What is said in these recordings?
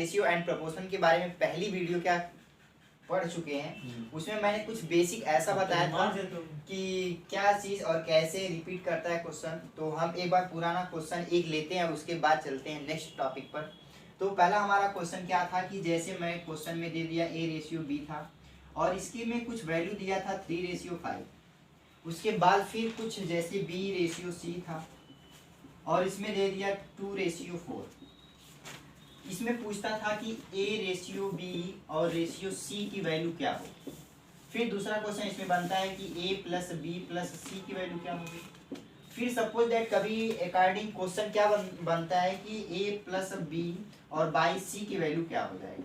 Ratio and proportion के बारे में पहली वीडियो क्या पढ़ चुके हैं, उसमें मैंने कुछ बेसिक ऐसा बताया था कि क्या चीज़ और कैसे रिपीट करता है क्वेश्चन। तो हम एक बार पुराना क्वेश्चन एक लेते हैं, उसके बाद चलते हैं नेक्स्ट टॉपिक पर। तो पहला हमारा क्वेश्चन क्या था कि जैसे मैं क्वेश्चन में दे दिया A/B था और इसके में कुछ वैल्यू दिया था 3/5। उसके बाद फिर कुछ जैसे B/C था और इसमें दे दिया 2/4। इसमें पूछता था कि A/B और C की वैल्यू क्या हो। फिर दूसरा क्वेश्चन इसमें बनता है कि A+B+C की वैल्यू क्या होगी। फिर सपोज दैट कभी अकॉर्डिंग क्वेश्चन क्या बनता है कि A+B और बाई C की वैल्यू क्या हो जाएगी।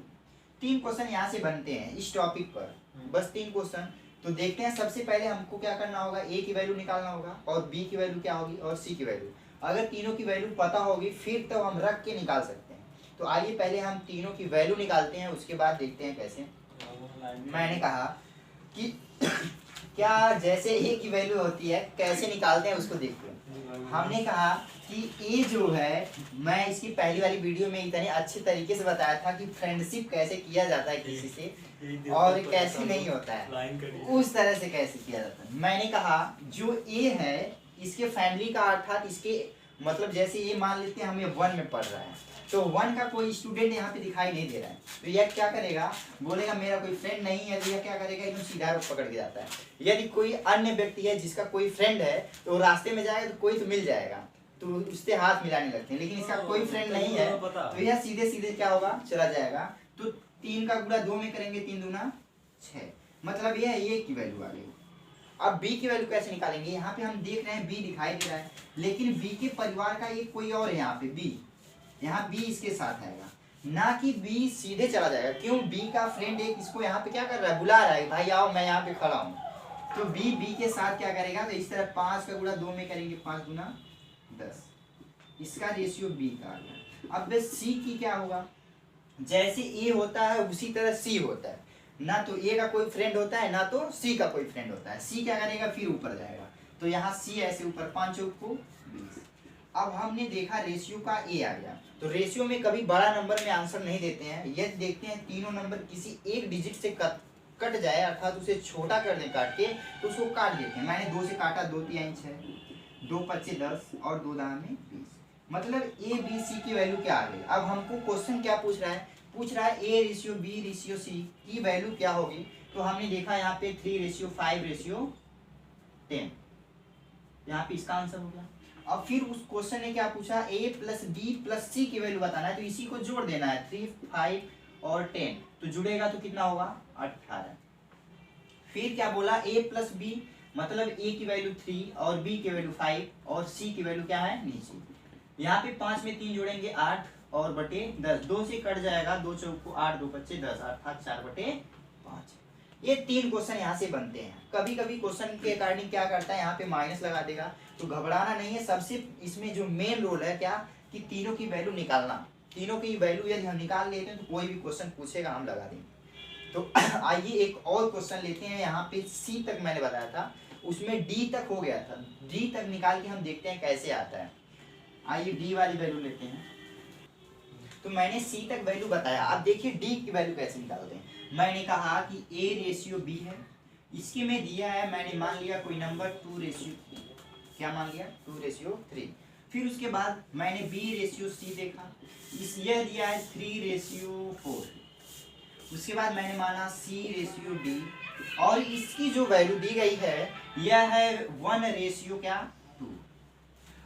3 क्वेश्चन यहाँ से बनते हैं इस टॉपिक पर, बस 3 क्वेश्चन। तो देखते हैं, सबसे पहले हमको क्या करना होगा, A की वैल्यू निकालना होगा और B की वैल्यू क्या होगी और C की वैल्यू। अगर तीनों की वैल्यू पता होगी फिर तो हम रख के निकाल सकते हैं। तो आइए पहले हम तीनों की वैल्यू निकालते हैं, उसके बाद देखते हैं कैसे। मैंने कहा कि क्या जैसे A की वैल्यू होती है कैसे निकालते हैं उसको देखते हैं। हमने कहा कि A जो है, मैं इसकी पहली वाली वीडियो में इतने अच्छे तरीके से बताया था कि फ्रेंडशिप कैसे किया जाता है किसी से और कैसे नहीं होता है, उस तरह से कैसे किया जाता है। मैंने कहा जो A है इसके फैमिली का अर्थात इसके मतलब जैसे ये मान लेते हैं हमें 1 में पढ़ रहा है, तो 1 का कोई स्टूडेंट यहाँ पे दिखाई नहीं दे रहा है, तो यह क्या करेगा, बोलेगा मेरा कोई फ्रेंड नहीं है। तो यह क्या करेगा, एकदम सीधा रोड पकड़ के जाता है। यदि कोई अन्य व्यक्ति है जिसका कोई फ्रेंड है तो रास्ते में जाएगा तो कोई तो मिल जाएगा, तो उससे हाथ मिलाने लगते हैं। लेकिन इसका कोई फ्रेंड नहीं है तो यह सीधे सीधे क्या होगा, चला जाएगा। तो 3 का गुणा 2 में करेंगे, 3 दूना 6, मतलब यह A की वैल्यू आ गई। अब B की वैल्यू कैसे निकालेंगे, यहाँ पे हम देख रहे हैं B दिखाई दे रहा है, लेकिन B के परिवार का एक कोई और है यहाँ पे B, यहाँ B इसके साथ आएगा, ना कि B सीधे चला जाएगा। क्यों, B का फ्रेंड एक इसको यहाँ पे क्या कर रहा है, बुला रहा है, भाई आओ मैं यहाँ पे खड़ा हूँ। तो B के साथ क्या करेगा, तो इस तरह 5 का गुणा 2 में करेंगे, 5 गुना 10, इसका रेशियो B का आ गया। अब C की क्या होगा, जैसे A होता है उसी तरह C होता है, ना तो A का कोई फ्रेंड होता है ना तो C का कोई फ्रेंड होता है। C क्या करेगा, फिर ऊपर जाएगा, तो यहाँ C ऐसे ऊपर 5 चौक को 20। अब हमने देखा रेशियो का A आ गया, तो रेशियो में कभी बड़ा नंबर में आंसर नहीं देते हैं। यदि देखते हैं तीनों नंबर किसी एक डिजिट से कट जाए अर्थात उसे छोटा कर दें काट के, तो उसको काट देते हैं। मैंने 2 से काटा, 2 3 6, 2 5 10 और 2 दाम में 20, मतलब A/B/C की वैल्यू क्या आ गई। अब हमको क्वेश्चन क्या पूछ रहा है, A/B/C की वैल्यू क्या होगी। तो हमने देखा यहाँ पे 3/5/10, यहाँ पे इसका आंसर हो गया। अब फिर उस क्वेश्चन ने क्या पूछा, A+B+C की वैल्यू बताना है, तो इसी को जोड़ देना है, 3 5 और 10, तो जुड़ेगा तो कितना होगा 18। फिर क्या बोला, A+B मतलब A की वैल्यू 3 और B की वैल्यू 5 और C की वैल्यू क्या है नीचे। यहाँ पे 5 में 3 जोड़ेंगे 8 और बटे 10, 2 से कट जाएगा, 2 चौक को 8, 2 25 10, अर्थात 4/5। ये 3 क्वेश्चन यहाँ से बनते हैं। कभी कभी क्वेश्चन के अकॉर्डिंग क्या करता है, यहाँ पे माइनस लगा देगा, तो घबराना नहीं है। सबसे इसमें जो मेन रोल है क्या, कि तीनों की वैल्यू निकालना। तीनों की वैल्यू यदि हम निकाल लेते हैं तो कोई भी क्वेश्चन पूछेगा हम लगा देंगे। तो आइए एक और क्वेश्चन लेते हैं। यहाँ पे C तक मैंने बताया था, उसमें D तक हो गया था, D तक निकाल के हम देखते हैं कैसे आता है। आइए D वाली वैल्यू लेते हैं। तो मैंने C तक वैल्यू बताया, अब देखिए D की वैल्यू कैसे निकालते हैं। मैंने कहा कि A/B है, इसके में दिया है, मैंने मान लिया कोई नंबर 2 क्या मान लिया 2/3। फिर उसके बाद मैंने B/C देखा, इस यह दिया है 3/4। उसके बाद मैंने माना C/D और इसकी जो वैल्यू दी गई है यह है 1/2।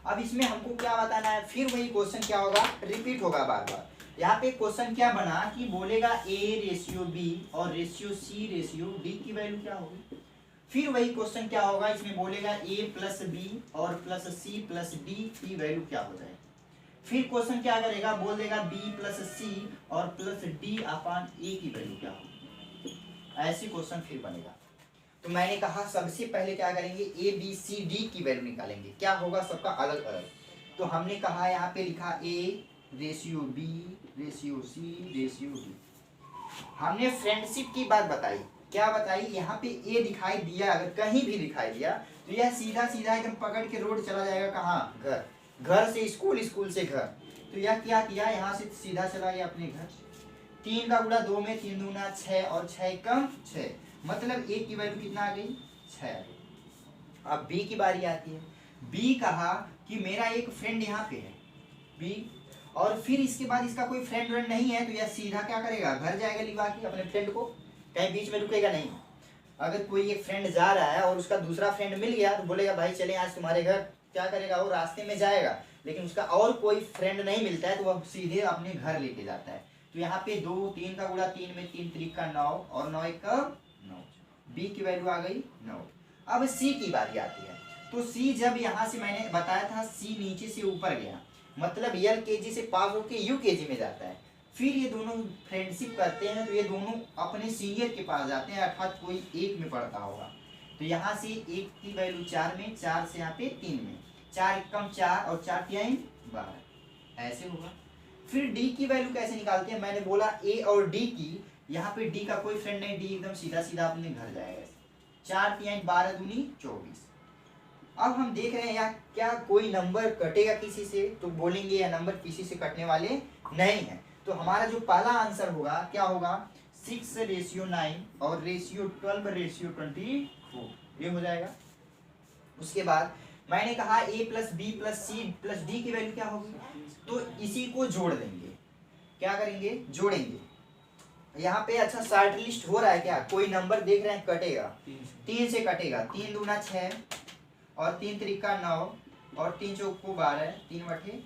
अब इसमें हमको क्या बताना है, फिर वही क्वेश्चन क्या होगा, रिपीट होगा बार बार। यहाँ पे क्वेश्चन क्या बना कि बोलेगा A/B और C/D की वैल्यू क्या होगी। फिर वही क्वेश्चन क्या होगा, इसमें बोलेगा A+B और +C+D की वैल्यू क्या हो जाएगी। फिर क्वेश्चन क्या करेगा, बोल देगा B+C और +D/A की वैल्यू क्या होगी। ऐसी क्वेश्चन फिर बनेगा। तो मैंने कहा सबसे पहले क्या करेंगे, A B C D की वैल्यू निकालेंगे, क्या होगा सबका अलग अलग। तो हमने कहा यहाँ पे लिखा A/B/C/D। हमने फ्रेंडशिप की बात बताई, क्या बताई, यहाँ पे A दिखाई दिया, अगर कहीं भी दिखाई दिया तो यह सीधा सीधा एकदम पकड़ के रोड चला जाएगा, कहाँ, घर, घर से स्कूल, स्कूल से घर। तो यह क्या किया, यहाँ से सीधा चला गया अपने घर, 3 का गुणा 2 में 3 दूना 6 और 6 कम 6, मतलब ए की वैल्यू कितना आ गई 6। अब बी की बारी आती है। बी कहा कि मेरा एक फ्रेंड यहाँ पे है बी, और फिर इसके बाद इसका कोई फ्रेंड व्रेंड नहीं है, तो यह सीधा क्या करेगा, घर जाएगा लिवा के अपने फ्रेंड को, कहीं बीच में रुकेगा नहीं। अगर कोई एक फ्रेंड जा रहा है और उसका दूसरा फ्रेंड मिल गया तो बोलेगा भाई चले आज तुम्हारे घर, क्या करेगा वो रास्ते में जाएगा, लेकिन उसका और कोई फ्रेंड नहीं मिलता है तो वह सीधे अपने घर लेके जाता है। तो यहाँ पे 2 3 का गुणा 3 में 3 3 का 9 और 9 1 का 9, बी की वैल्यू आ गई 9। अब सी की बारी आती है। तो सी जब यहाँ से मैंने बताया था सी नीचे से ऊपर गया, मतलब LKG से पास होके UKG में जाता है, फिर ये दोनों फ्रेंडशिप करते हैं तो ये दोनों अपने सीनियर के पास जाते हैं, अर्थात कोई 1 में पढ़ता होगा। तो यहाँ से 1 की वैल्यू 4 में, 4 से यहाँ पे 3 में, 4 कम 4 और 4 तिहाई 12, ऐसे होगा। फिर डी की वैल्यू कैसे निकालते हैं, मैंने बोला ए और डी की, यहाँ पे डी का कोई फ्रेंड नहीं, डी एकदम सीधा सीधा अपने घर जाएगा। 4 तिहाई 12 दूनी 24। अब हम देख रहे हैं यार क्या कोई नंबर कटेगा किसी से, तो बोलेंगे यह नंबर किसी से कटने वाले नहीं है। तो हमारा जो पहला आंसर होगा क्या होगा, 6:9 और रेशियो 12:24, ये हो जाएगा। उसके बाद मैंने कहा a plus b plus c plus d की वैल्यू क्या होगी, तो इसी को जोड़ देंगे, क्या करेंगे जोड़ेंगे। यहाँ पे अच्छा शॉर्ट लिस्ट हो रहा है क्या, कोई नंबर देख रहे हैं कटेगा, 3 से कटेगा, 3 दूना 6 और 3 त्रिका 9 और 3 चौको 12, 3 बटे।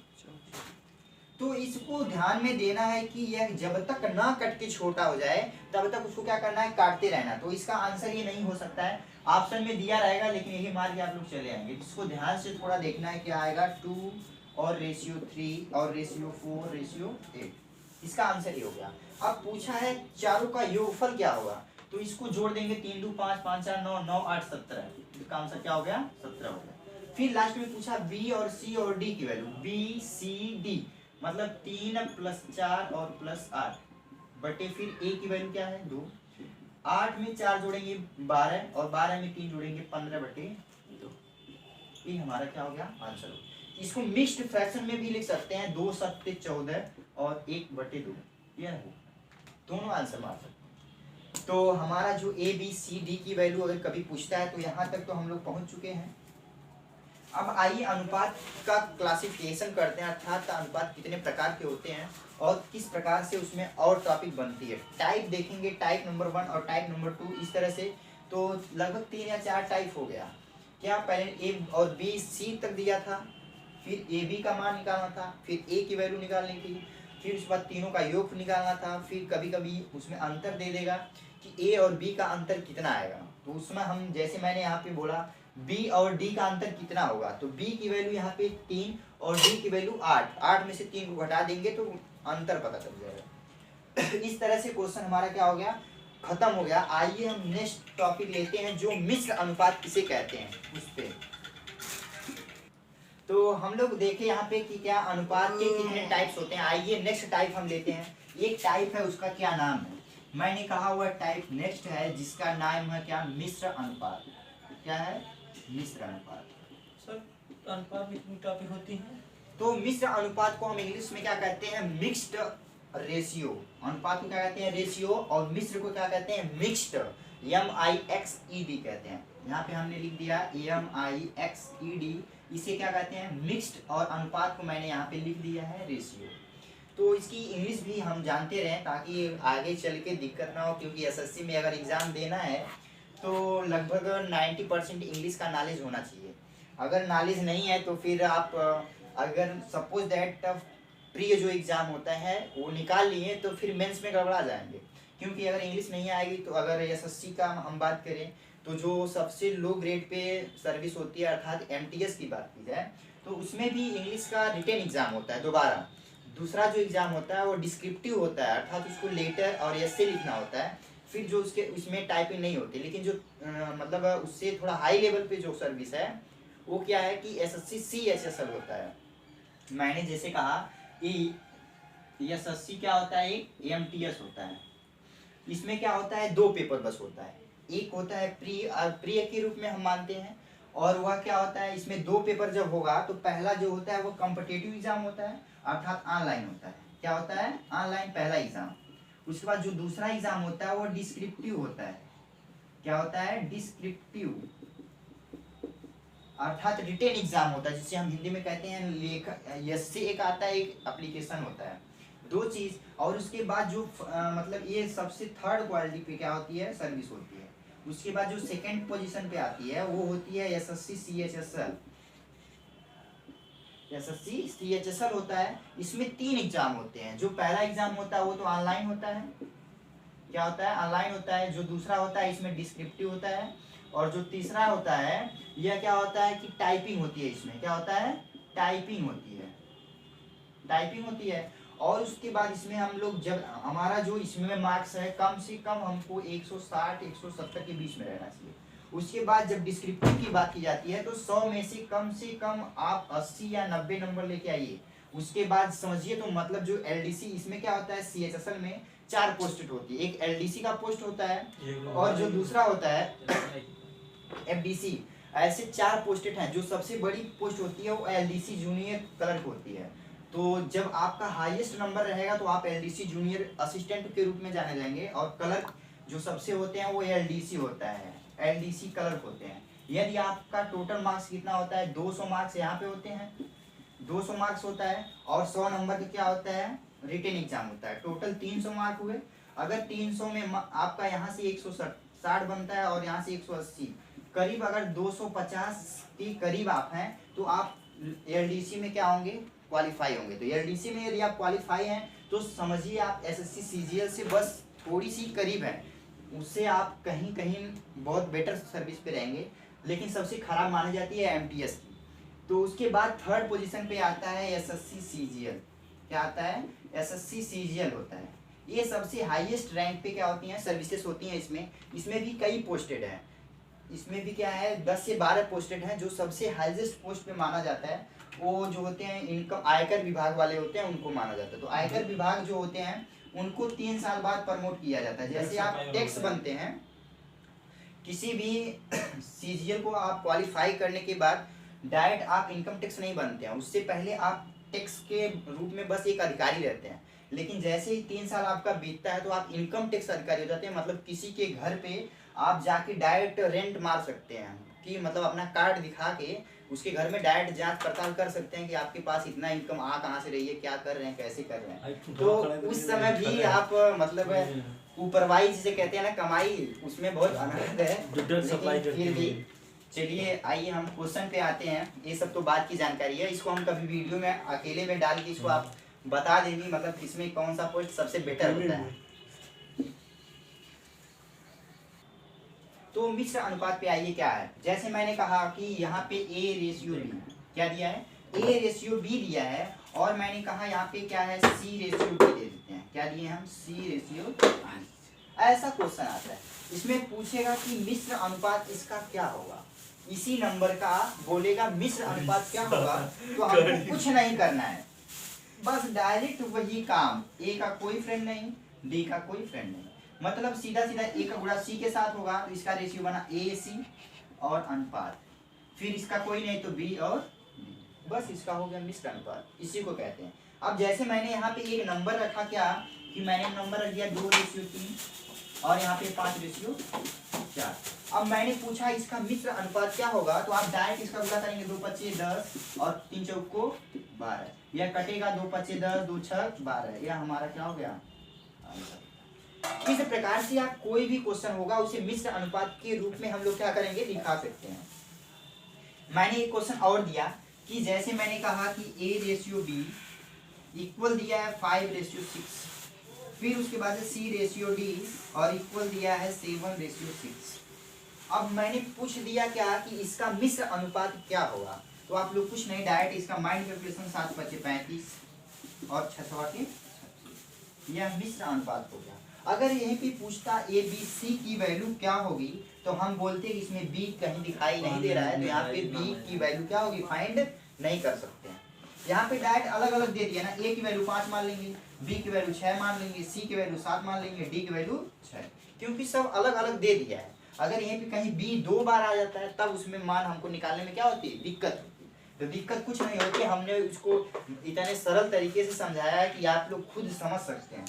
तो इसको ध्यान में देना है कि यह जब तक ना कट के छोटा हो जाए तब तक उसको क्या करना है, काटते रहना। तो इसका आंसर ये नहीं हो सकता है, ऑप्शन में दिया रहेगा लेकिन यही मार के आप लोग चले आएंगे। इसको ध्यान से थोड़ा देखना है, क्या आएगा 2 और रेशियो 3 और रेशियो 4 रेशियो 8, इसका आंसर ये हो गया। अब पूछा है चारों का योगफल क्या होगा, तो इसको जोड़ देंगे, 3 2 5 5 4 9 9 8 17, इसका आंसर क्या हो गया 17 हो गया। फिर लास्ट में पूछा बी और सी और डी की वैल्यू, बी सी डी मतलब 3 प्लस 4 और प्लस 8 बटे, फिर ए की वैल्यू क्या है 2, 8 में 4 जोड़ेंगे 12 और 12 में 3 जोड़ेंगे 15 बटे 2, ये हमारा क्या हो गया आंसर। इसको मिक्स्ड फ्रैक्शन में भी लिख सकते हैं, 2 7 14 और 1 बटे 2, ये दोनों आंसर मार सकते हैं। तो हमारा जो ए बी सी डी की वैल्यू अगर कभी पूछता है तो यहाँ तक तो हम लोग पहुँच चुके हैं। अब आइए अनुपात का क्लासिफिकेशन करते हैं, अर्थात अनुपात कितने प्रकार के होते हैं और किस प्रकार से उसमें और टॉपिक बनती है। टाइप देखेंगे, टाइप नंबर 1 और टाइप नंबर 2, इस तरह से तो लगभग 3 या 4 टाइप हो गया। क्या पहले ए और बी सी तक दिया था, फिर ए बी का मान निकालना था, फिर ए की वैल्यू निकालनी थी, फिर उसके बाद तीनों का योग निकालना था, फिर कभी कभी उसमें अंतर दे देगा कि ए और बी का अंतर कितना आएगा। तो उसमें हम जैसे मैंने यहाँ पे बोला बी और डी का अंतर कितना होगा, तो बी की वैल्यू यहाँ पे 3 और डी की वैल्यू 8, 8 में से 3 को घटा देंगे तो अंतर पता चल जाएगा। इस तरह से क्वेश्चन हमारा क्या हो गया, खत्म हो गया। आइए हम नेक्स्ट टॉपिक लेते हैं जो मिश्र अनुपात किसे कहते हैं उस पे। तो हम लोग देखें यहाँ पे कि क्या अनुपात के कितने टाइप्स होते हैं। आइए नेक्स्ट टाइप हम लेते हैं। एक टाइप है उसका क्या नाम है, मैंने कहा हुआ टाइप नेक्स्ट है जिसका नाम है क्या, मिश्र अनुपात। क्या है, मिश्र अनुपात। सर अनुपात में कितनी टॉपिक होती है, तो मिश्र अनुपात को हम इंग्लिश में क्या कहते हैं, मिक्स्ड रेशियो। अनुपात को क्या कहते हैं, रेशियो, और मिश्र को क्या कहते हैं, मिक्स्ड, MIXED कहते हैं। यहाँ पे हमने लिख दिया MIXED, इसे क्या कहते हैं, मिक्स्ड, और अनुपात को मैंने यहाँ पे लिख दिया है रेशियो। तो इसकी इंग्लिश भी हम जानते रहें ताकि आगे चल के दिक्कत ना हो, क्योंकि SSC में अगर एग्जाम देना है तो लगभग 90% इंग्लिश का नॉलेज होना चाहिए। अगर नॉलेज नहीं है तो फिर आप अगर सपोज दैट प्री जो एग्ज़ाम होता है वो निकाल लिए तो फिर मेंस में गड़बड़ा जाएंगे, क्योंकि अगर इंग्लिश नहीं आएगी तो अगर SSC का हम बात करें तो जो सबसे लो ग्रेड पे सर्विस होती है अर्थात MTS की बात की जाए तो उसमें भी इंग्लिश का रिटन एग्ज़ाम होता है दोबारा। दूसरा जो एग्ज़ाम होता है वो डिस्क्रिप्टिव होता है, अर्थात उसको लेटर और ऐसे लिखना होता है, फिर जो उसके उसमें टाइपिंग नहीं होती। लेकिन जो मतलब उससे थोड़ा हाई लेवल पे जो सर्विस है वो क्या है कि SSC CHSL होता है। मैंने जैसे कहा SSC क्या होता है, एक MTS होता है। इसमें क्या होता है, 2 पेपर बस होता है, एक होता है प्री के रूप में हम मानते हैं, और वह क्या होता है, इसमें 2 पेपर जब होगा तो पहला जो होता है वो कॉम्पिटिटिव एग्जाम होता है अर्थात ऑनलाइन होता है। क्या होता है, ऑनलाइन पहला एग्जाम। उसके बाद जो दूसरा एग्जाम होता है वो डिस्क्रिप्टिव होता है। क्या होता है? डिस्क्रिप्टिव, अर्थात रिटेन एग्जाम होता है, जिसे हम हिंदी में कहते हैं लेखन। इससे एक आता है, एक एप्लीकेशन होता है, दो चीज। और उसके बाद जो मतलब ये सबसे थर्ड क्वालिटी पे क्या होती है? सर्विस होती है। उसके बाद जो सेकंड पोजीशन पे आती है वो होती है एसएससी सीएचएसएल। एसएससी सीएचएसएल होता है। इसमें 3 एग्जाम होते हैं। जो पहला एग्जाम होता है वो तो ऑनलाइन होता है। क्या होता है? ऑनलाइन होता है। जो दूसरा होता है इसमें डिस्क्रिप्टिव होता है। और जो तीसरा होता है यह क्या होता है कि टाइपिंग होती है। इसमें क्या होता है? टाइपिंग होती है। टाइपिंग होती है। और उसके बाद इसमें हम लोग, जब हमारा जो इसमें मार्क्स है कम से कम हमको 160 170 के बीच में रहना चाहिए। उसके बाद जब डिस्क्रिप्टिव की बात की जाती है तो 100 में से कम आप 80 या 90 नंबर लेके आइए। उसके बाद समझिए तो मतलब जो एलडीसी, इसमें क्या होता है सीएचएसएल में 4 पोस्ट होती है। एक एलडीसी का पोस्ट होता है और जो दूसरा होता है एफडीसी। ऐसे 4 पोस्टेड हैं। जो सबसे बड़ी पोस्ट होती है वो एलडीसी जूनियर क्लर्क होती है। तो जब आपका हाईएस्ट नंबर रहेगा तो आप एलडीसी जूनियर असिस्टेंट के रूप में जाने जाएंगे। और क्लर्क जो सबसे होते हैं वो एलडीसी होता है, एलडीसी क्लर्क होते हैं। यदि आपका टोटल मार्क्स कितना होता है? 200 मार्क्स यहाँ पे होते हैं, 200 मार्क्स होता है। और 100 नंबर का क्या होता है? रिटेन एग्जाम होता है। टोटल 300 मार्क हुए। अगर 300 में आपका यहाँ से 160 बनता है और यहाँ से 180, करीब अगर 250 के करीब आप हैं तो आप एलडीसी में क्या होंगे? क्वालिफाई होंगे। तो एलडीसी में यदि आप क्वालिफाई हैं तो समझिए आप एसएससी सीजीएल से बस थोड़ी सी करीब है। उससे आप कहीं कहीं बहुत बेटर सर्विस पे रहेंगे। लेकिन सबसे खराब मानी जाती है एमटीएस की। तो उसके बाद थर्ड पोजीशन पे आता है एसएससी सीजीएल। क्या आता है? एसएससी सीजीएल होता है। ये सबसे हाईएस्ट रैंक पे क्या होती हैं? सर्विसेज होती हैं। इसमें भी कई पोस्टेड हैं। इसमें भी क्या है? 10 से 12 पोस्टेड हैं। जो सबसे हाईएस्ट पोस्ट पे माना जाता है वो जो होते हैं इनकम आयकर विभाग वाले होते हैं, उनको माना जाता है। तो आयकर विभाग जो होते हैं उनको 3 साल बाद प्रमोट किया जाता है। जैसे आप टैक्स बनते हैं, किसी भी सीजीएल को आप क्वालिफाई करने के बाद डायरेक्ट आप इनकम टैक्स नहीं बनते हैं। उससे पहले आप टैक्स के रूप में बस एक अधिकारी रहते हैं। लेकिन जैसे ही 3 साल आपका बीतता है तो आप इनकम टैक्स अधिकारी हो जाते हैं। मतलब किसी के घर पे आप जाके डायरेक्ट रेंट मार सकते हैं कि मतलब अपना कार्ड दिखा के उसके घर में डायरेक्ट जांच पड़ताल कर सकते हैं कि आपके पास इतना इनकम आ कहाँ से रही है, क्या कर रहे हैं, कैसे कर रहे हैं। तो उस समय भी आप मतलब ऊपरवाई जिसे कहते हैं ना, कमाई, उसमें बहुत आनंद है। लेकिन फिर भी चलिए आइए हम क्वेश्चन पे आते हैं। ये सब तो बात की जानकारी है। इसको हम कभी वीडियो में अकेले में डाल के इसको आप बता देंगे मतलब इसमें कौन सा पोस्ट सबसे बेटर होता है। तो मिश्र अनुपात पे आइए क्या है। जैसे मैंने कहा कि यहाँ पे A/B क्या दिया है? A/B दिया है। और मैंने कहा यहाँ पे क्या है? C/B दे देते हैं। क्या दिए हम? C/B। ऐसा क्वेश्चन आता है। इसमें पूछेगा कि मिश्र अनुपात इसका क्या होगा। इसी नंबर का बोलेगा मिश्र अनुपात क्या होगा। तो हमको कुछ नहीं करना है, बस डायरेक्ट वही काम। A का कोई फ्रेंड नहीं, D का कोई फ्रेंड नहीं, मतलब सीधा सीधा A का गुणा C के साथ होगा तो इसका रेशियो बना AC और अनुपात। फिर इसका कोई नहीं तो B और D, बस इसका हो गया मिश्र अनुपात। इसी को कहते हैं। अब जैसे मैंने यहाँ पे एक नंबर रखा, क्या कि मैंने नंबर रख दिया 2/3 और यहाँ पे 5/4। अब मैंने पूछा इसका मिश्र अनुपात क्या होगा, तो आप डायरेक्ट इसका गुणा करेंगे 2 5 10 और 3 चौको 12। यह कटेगा 2 5 10 2 6 12। यह हमारा क्या हो गया? इस प्रकार से आप कोई भी क्वेश्चन होगा उसे मिश्र अनुपात के रूप में हम लोग क्या करेंगे? दिखा सकते हैं। मैंने एक क्वेश्चन और दिया कि जैसे मैंने कहा कि A/B इक्वल दिया है 5/6, फिर उसके बाद C/D और इक्वल दिया है 7/6। अब मैंने पूछ दिया क्या कि इसका मिश्र अनुपात क्या होगा। तो आप लोग कुछ नहीं, डायरेक्ट इसका माइंड कैलकुलेशन 7 5 35 और 6 6 यह मिश्र अनुपात हो गया। अगर यहीं पे पूछता ABC की वैल्यू क्या होगी तो हम बोलते हैं इसमें B कहीं दिखाई नहीं दे रहा है, तो यहाँ पे B की वैल्यू क्या होगी फाइंड नहीं कर सकते हैं। यहाँ पे डायरेक्ट अलग अलग दे दिया ना, A की वैल्यू 5 मान लेंगे, B की वैल्यू 6 मान लेंगे, C की वैल्यू 7 मान लेंगे, D की वैल्यू 6, क्योंकि सब अलग अलग दे दिया है। अगर यहीं पे कहीं B 2 बार आ जाता है तब उसमें मान हमको निकालने में क्या होती है? दिक्कत होती है। तो दिक्कत कुछ नहीं होती, हमने उसको इतने सरल तरीके से समझाया है कि आप लोग खुद समझ सकते हैं।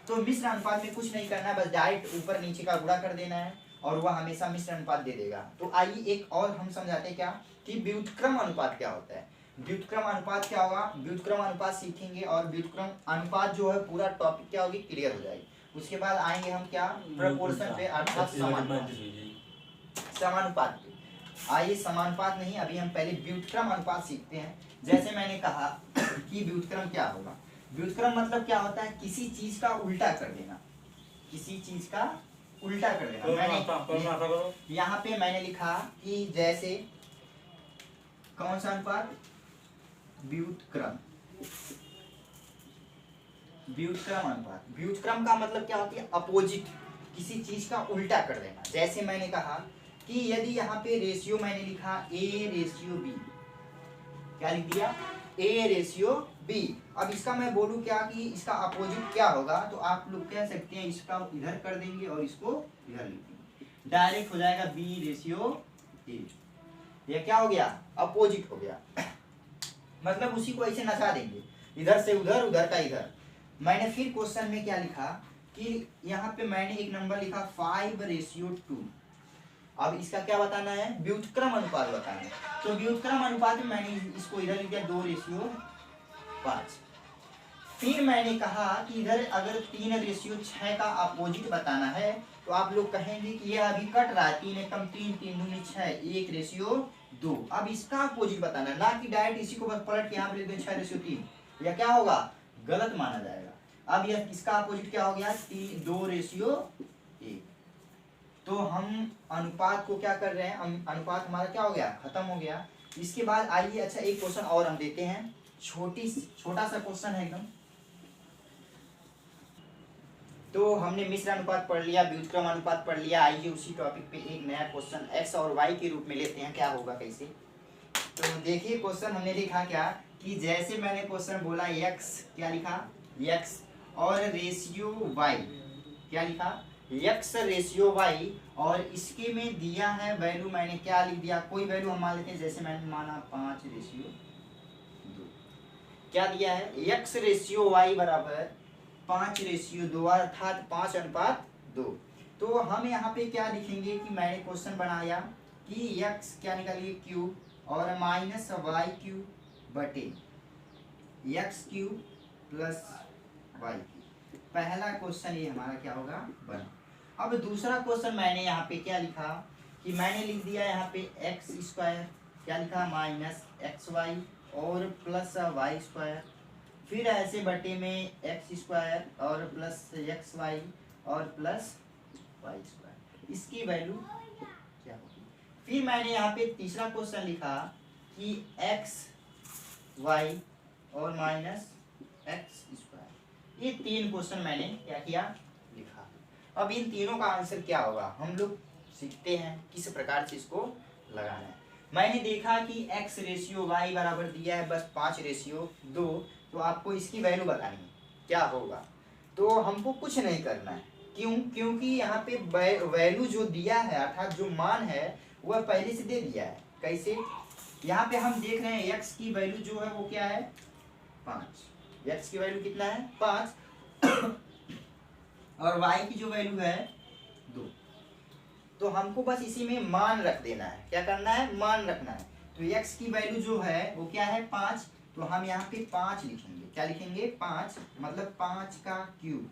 तो मिश्र अनुपात में कुछ नहीं करना है, बस डायरेक्ट ऊपर नीचे का गुणा कर देना है और वह हमेशा मिश्र अनुपात दे देगा। तो आइए एक और हम समझाते हैं क्या कि व्युत्क्रम अनुपात क्या होता है। व्युत्क्रम अनुपात क्या होगा, व्युत्क्रम अनुपात सीखेंगे और व्युत्क्रम अनुपात जो है पूरा टॉपिक क्या होगी क्लियर हो जाएगी। उसके बाद आएंगे हम क्या प्रोपोर्शन पे अर्थात समानुपात पे। आइए समानुपात नहीं, अभी हम पहले व्युत्क्रम अनुपात सीखते हैं। जैसे मैंने कहा कि व्युत्क्रम क्या होगा, व्युत्क्रम मतलब क्या होता है किसी चीज का उल्टा कर देना, किसी चीज का उल्टा कर देना। मैंने यहाँ पे मैंने लिखा कि जैसे कौन सा अनुपात, व्युत्क्रम, व्युत्क्रम अनुपात। व्युत्क्रम का मतलब क्या होती है अपोजिट, किसी चीज का उल्टा कर देना। जैसे मैंने कहा कि यदि यहाँ पे रेशियो मैंने लिखा A रेशियो B, क्या लिख दिया A रेशियो B। अब इसका मैं बोलूँ क्या कि इसका अपोजिट क्या होगा, तो आप लोग कह सकते हैं इसका इधर कर देंगे और इसको इधर लिख देंगे, डायरेक्ट हो जाएगा B रेशियो A। यह क्या हो गया अपोजिट हो गया मतलब उसी को ऐसे नचा देंगे, इधर से उधर उधर का इधर। मैंने फिर क्वेश्चन में क्या लिखा कि यहाँ पे मैंने एक नंबर लिखा 5 रेशियो 2। अब इसका क्या बताना है व्युत्क्रम अनुपात बताना है। तो व्युत्क्रम अनुपात में मैंने इसको इधर लिख दिया 2 रेशियो 5। फिर मैंने कहा कि इधर अगर 3 रेशियो 6 का अपोजिट बताना है तो आप लोग कहेंगे कि ये अभी कट रहा है, 3 एकम 3, 3 दूनी 6, 1 रेशियो 2। अब इसका अपोजिट बताना है, ना कि डायरेक्ट इसी को बस पलट के यहाँ पे लिख दें 6 रेशियो 3, यह क्या होगा गलत माना जाएगा। अब यह इसका अपोजिट क्या हो गया 2 रेशियो 1। तो हम अनुपात को क्या कर रहे हैं, अनुपात हमारा क्या हो गया खत्म हो गया। इसके बाद आइए अच्छा एक क्वेश्चन और हम देते हैं, छोटा सा क्वेश्चन है एकदम। तो हमने मिश्र अनुपात पढ़ लिया, व्युत्क्रम अनुपात पढ़ लिया। आइए उसी टॉपिक पे एक नया क्वेश्चन x और y के रूप में लेते हैं, क्या होगा कैसे। तो देखिए क्वेश्चन हमने लिखा क्या कि जैसे मैंने क्वेश्चन बोला x, क्या लिखा x और रेशियो y, क्या लिखा x रेशियो y, और इसके में दिया है वैल्यू, मैंने क्या लिख दिया कोई वैल्यू हम मान लेते हैं, जैसे मैंने माना 5 रेशियो 2। क्या दिया है x रेशियो y बराबर 5 रेशियो 2 अर्थात 5:2। तो हम यहाँ पे क्या लिखेंगे कि मैंने क्वेश्चन बनाया कि x क्या निकालिए क्यूब और माइनस वाई क्यूब बटे x cube plus y cube. पहला क्वेश्चन ये हमारा क्या होगा बना। अब दूसरा क्वेश्चन मैंने यहाँ पे क्या लिखा कि मैंने लिख दिया यहाँ पे एक्स स्क्वायर, क्या लिखा माइनस एक्स वाई और प्लस वाई स्क्वायर, फिर ऐसे बटे में एक्स स्क्वायर और प्लस एक्स वाई और प्लस वाई स्क्वायर, इसकी वैल्यू क्या होगी। फिर मैंने यहाँ पे तीसरा क्वेश्चन लिखा कि एक्स वाई और माइनस एक्स स्क्वायर। ये 3 क्वेश्चन मैंने क्या किया लिखा। अब इन तीनों का आंसर क्या होगा हम लोग सीखते हैं किस प्रकार से इसको लगाना है। मैंने देखा कि x रेशियो y बराबर दिया है बस 5 रेशियो 2, तो आपको इसकी वैल्यू बतानी है क्या होगा। तो हमको कुछ नहीं करना है, क्योंकि यहाँ पे वैल्यू जो दिया है अर्थात जो मान है वह पहले से दे दिया है। कैसे, यहाँ पे हम देख रहे हैं x की वैल्यू जो है वो क्या है 5, x की वैल्यू कितना है 5 और y की जो वैल्यू है 2। तो हमको बस इसी में मान रख देना है, क्या करना है मान रखना है। तो x की वैल्यू जो है वो क्या है 5, तो हम यहाँ पे 5 लिखेंगे, क्या लिखेंगे 5 मतलब 5 का क्यूब,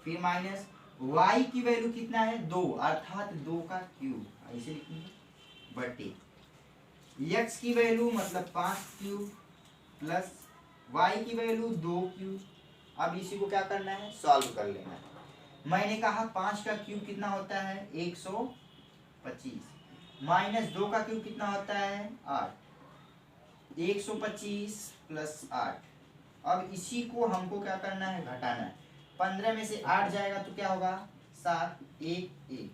फिर माइनस y की वैल्यू कितना है 2 अर्थात 2 का क्यूब, ऐसे लिखेंगे बटे x की वैल्यू मतलब 5 क्यूब प्लस y की वैल्यू 2 क्यूब। अब इसी को क्या करना है सॉल्व कर लेना है। मैंने कहा 5 का क्यूब कितना होता है 125, माइनस 2 का क्यूब कितना होता है 8, 125 प्लस 8। अब इसी को हमको क्या करना है घटाना है, 15 में से 8 जाएगा तो क्या होगा 7, 1 1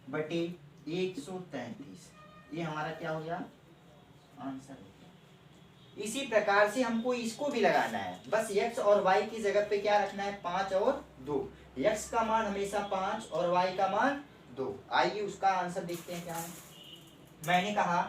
बटे 133। ये हमारा क्या हो गया आंसर हो गया। इसी प्रकार से हमको इसको भी लगाना है, बस x और y की जगह पे क्या रखना है 5 और 2। x का मान हमेशा 5 और y का मान 2। आइए उसका आंसर देखते हैं क्या है। मैंने कहा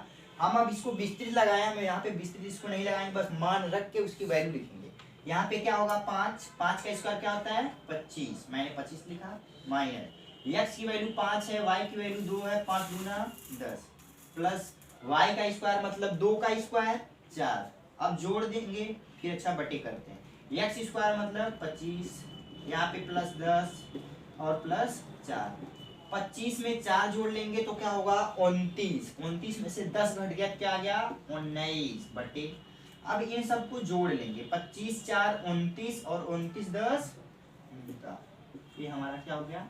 हम अब इसको विस्तृत लगाया, मैं यहाँ पे विस्तृत इसको नहीं लगाएंगे, बस मान रख के उसकी वैल्यू लिखेंगे। यहाँ पे क्या होगा 5, 5 का स्क्वायर क्या होता है 25, मैंने 25 लिखा, माइनस x की वैल्यू 5 है, y की वैल्यू 2 है, 5 दूना 10, प्लस y का स्क्वायर मतलब 2 का स्क्वायर 4, अब जोड़ देंगे फिर अच्छा बटे करते हैं, x स्क्वायर मतलब 25, यहाँ पे प्लस 10 और प्लस 4, 25 में 4 जोड़ लेंगे तो क्या होगा 29, 29 में से 10 घट गया क्या आ गया 19 बटे, अब इन सबको जोड़ लेंगे 25 4 29 और 29 10, ये हमारा क्या हो गया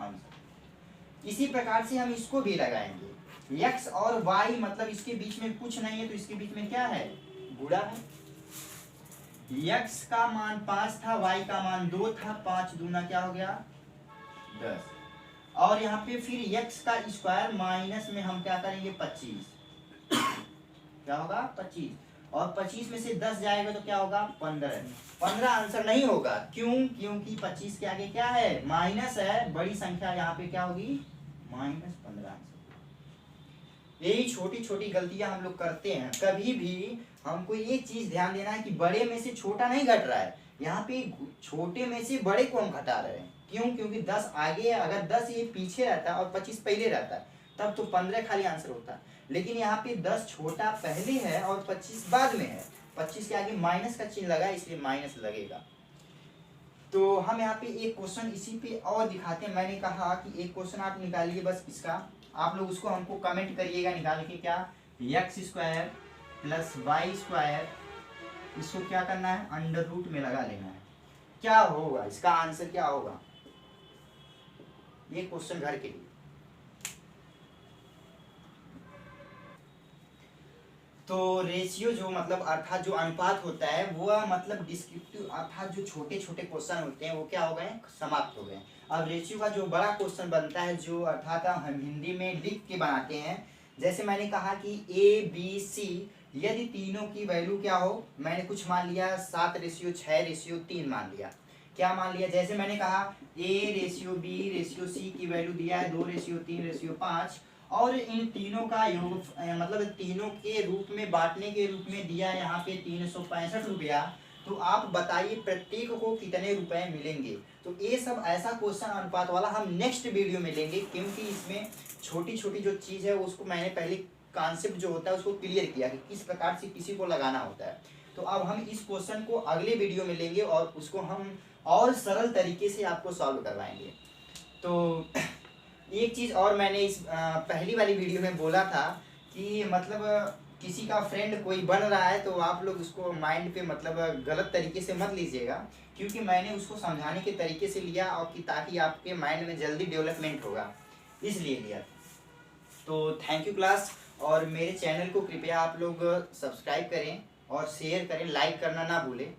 आंसर। इसी प्रकार से हम इसको भी लगाएंगे, x और y मतलब इसके बीच में कुछ नहीं है तो इसके बीच में क्या है गुणा है, x का मान 5 था, y का मान 2 था, 5 दूना क्या हो गया 10, और यहाँ पे फिर x का स्क्वायर माइनस में हम क्या करेंगे 25, क्या होगा 25, और 25 में से 10 जाएगा तो क्या होगा 15, 15 आंसर नहीं होगा, क्यों, क्योंकि 25 के आगे क्या है माइनस है, बड़ी संख्या यहाँ पे क्या होगी -15 आंसर। यही छोटी छोटी गलतियां हम लोग करते हैं, कभी भी हमको ये चीज ध्यान देना है कि बड़े में से छोटा नहीं घट रहा है, यहाँ पे छोटे में से बड़े को हम घटा रहे हैं, क्यों, क्योंकि 10 आगे है, अगर 10 ये पीछे रहता और 25 पहले रहता तब तो 15 खाली आंसर होता, लेकिन यहाँ पे 10 छोटा पहले है और 25 बाद में है, 25 के आगे माइनस का चिन्ह लगा इसलिए माइनस लगेगा। तो हम यहाँ पे एक क्वेश्चन इसी पे और दिखाते हैं, मैंने कहा कि एक क्वेश्चन आप निकालिए बस इसका, आप लोग उसको हमको कमेंट करिएगा निकाल के, क्या x square plus y square, इसको क्या करना है अंडर रूट में लगा लेना है, क्या होगा इसका आंसर क्या होगा, ये क्वेश्चन घर के लिए। तो रेशियो जो मतलब अर्थात जो अनुपात होता है वो मतलब डिस्क्रिप्टिव अर्थात जो छोटे छोटे क्वेश्चन होते हैं वो क्या हो गए समाप्त हो गए। अब रेशियो का जो बड़ा क्वेश्चन बनता है जो अर्थात हम हिंदी में लिख के बनाते हैं, जैसे मैंने कहा कि ए बी सी यदि तीनों की वैल्यू क्या हो, मैंने कुछ मान लिया 7:6:3 मान लिया, क्या मान लिया, जैसे मैंने कहा A:B:C की वैल्यू दिया है 2:3:5 और इन तीनों का योग मतलब तीनों के रूप में बांटने के रूप में दिया है यहाँ पे 365 रुपया, तो आप बताइए प्रत्येक को कितने रुपए मिलेंगे। तो ये सब ऐसा क्वेश्चन अनुपात वाला हम नेक्स्ट वीडियो में लेंगे, क्योंकि इसमें छोटी छोटी जो चीज़ है उसको मैंने पहले कॉन्सेप्ट जो होता है उसको क्लियर किया कि किस प्रकार से किसी को लगाना होता है। तो अब हम इस क्वेश्चन को अगले वीडियो में लेंगे और उसको हम और सरल तरीके से आपको सॉल्व करवाएंगे। तो एक चीज़ और मैंने इस पहली वाली वीडियो में बोला था कि मतलब किसी का फ्रेंड कोई बन रहा है तो आप लोग उसको माइंड पे मतलब गलत तरीके से मत लीजिएगा, क्योंकि मैंने उसको समझाने के तरीके से लिया और कि ताकि आपके माइंड में जल्दी डेवलपमेंट होगा इसलिए लिया। तो थैंक यू क्लास, और मेरे चैनल को कृपया आप लोग सब्सक्राइब करें और शेयर करें, लाइक करना ना भूलें।